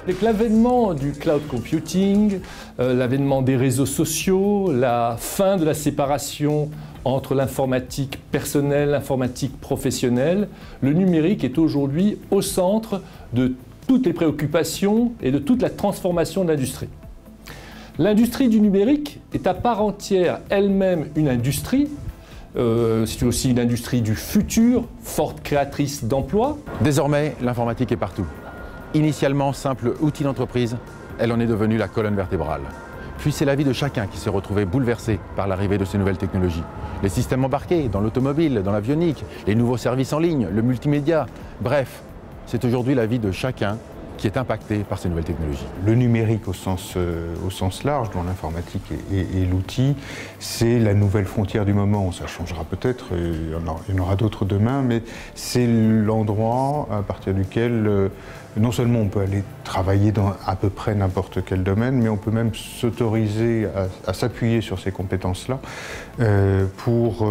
Avec l'avènement du cloud computing, l'avènement des réseaux sociaux, la fin de la séparation entre l'informatique personnelle, l'informatique professionnelle, le numérique est aujourd'hui au centre de toutes les préoccupations et de toute la transformation de l'industrie. L'industrie du numérique est à part entière elle-même une industrie. C'est aussi une industrie du futur, forte créatrice d'emplois. Désormais, l'informatique est partout. Initialement simple outil d'entreprise, elle en est devenue la colonne vertébrale. Puis c'est la vie de chacun qui s'est retrouvé bouleversé par l'arrivée de ces nouvelles technologies. Les systèmes embarqués dans l'automobile, dans l'avionique, les nouveaux services en ligne, le multimédia. Bref, c'est aujourd'hui la vie de chacun qui est impacté par ces nouvelles technologies. Le numérique au sens large, dont l'informatique est l'outil, c'est la nouvelle frontière du moment. Ça changera peut-être, il y en aura d'autres demain, mais c'est l'endroit à partir duquel non seulement on peut aller travailler dans à peu près n'importe quel domaine, mais on peut même s'autoriser à s'appuyer sur ces compétences-là pour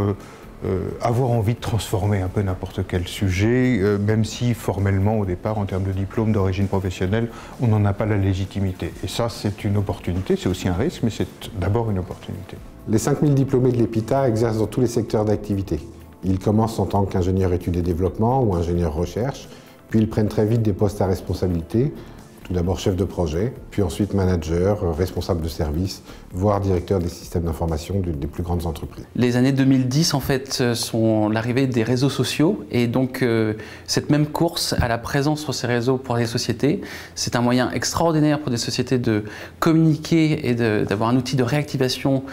avoir envie de transformer un peu n'importe quel sujet, même si formellement au départ, en termes de diplôme d'origine professionnelle, on n'en a pas la légitimité. Et ça, c'est une opportunité, c'est aussi un risque, mais c'est d'abord une opportunité. Les 5000 diplômés de l'EPITA exercent dans tous les secteurs d'activité. Ils commencent en tant qu'ingénieur études et développement ou ingénieur recherche, puis ils prennent très vite des postes à responsabilité, tout d'abord chef de projet, puis ensuite manager, responsable de service, voire directeur des systèmes d'information des plus grandes entreprises. Les années 2010, en fait, sont l'arrivée des réseaux sociaux et donc cette même course à la présence sur ces réseaux pour les sociétés, c'est un moyen extraordinaire pour des sociétés de communiquer et d'avoir un outil de réactivation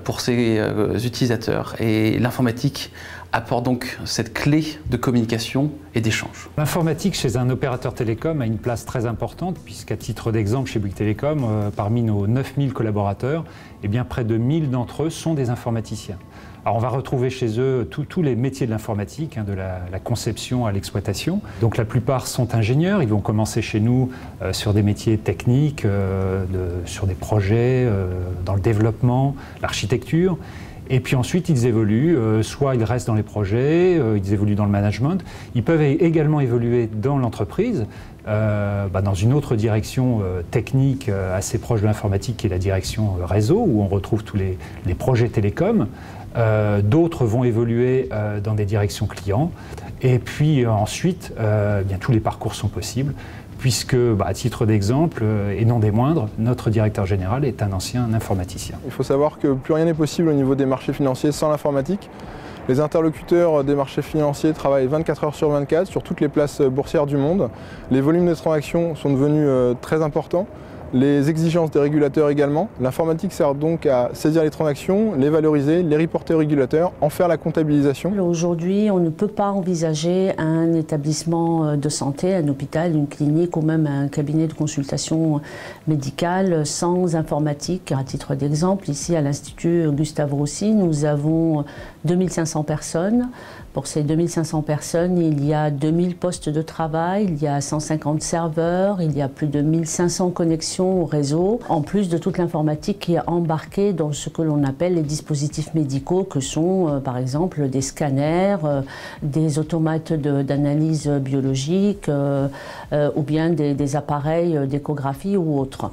pour ses utilisateurs. Et l'informatique apporte donc cette clé de communication et d'échange. L'informatique chez un opérateur télécom a une place très importante puisqu'à titre d'exemple chez Bouygues Telecom, parmi nos 9000 collaborateurs, eh bien près de 1000 d'entre eux sont des informaticiens. Alors on va retrouver chez eux tous les métiers de l'informatique, de la conception à l'exploitation. Donc la plupart sont ingénieurs, ils vont commencer chez nous sur des métiers techniques, sur des projets, dans le développement, l'architecture. Et puis ensuite, ils évoluent, soit ils restent dans les projets, ils évoluent dans le management. Ils peuvent également évoluer dans l'entreprise, dans une autre direction technique assez proche de l'informatique, qui est la direction réseau, où on retrouve tous les projets télécoms. D'autres vont évoluer dans des directions clients. Et puis ensuite, bien, tous les parcours sont possibles, puisque, à titre d'exemple, et non des moindres, notre directeur général est un ancien informaticien. Il faut savoir que plus rien n'est possible au niveau des marchés financiers sans l'informatique. Les interlocuteurs des marchés financiers travaillent 24 heures sur 24 sur toutes les places boursières du monde. Les volumes de transactions sont devenus très importants. Les exigences des régulateurs également. L'informatique sert donc à saisir les transactions, les valoriser, les reporter aux régulateurs, en faire la comptabilisation. Aujourd'hui, on ne peut pas envisager un établissement de santé, un hôpital, une clinique ou même un cabinet de consultation médicale sans informatique. À titre d'exemple, ici à l'Institut Gustave Roussy, nous avons 2500 personnes. Pour ces 2500 personnes, il y a 2000 postes de travail, il y a 150 serveurs, il y a plus de 1500 connexions au réseau, en plus de toute l'informatique qui est embarquée dans ce que l'on appelle les dispositifs médicaux, que sont par exemple des scanners, des automates d'analyse biologique ou bien des appareils d'échographie ou autres.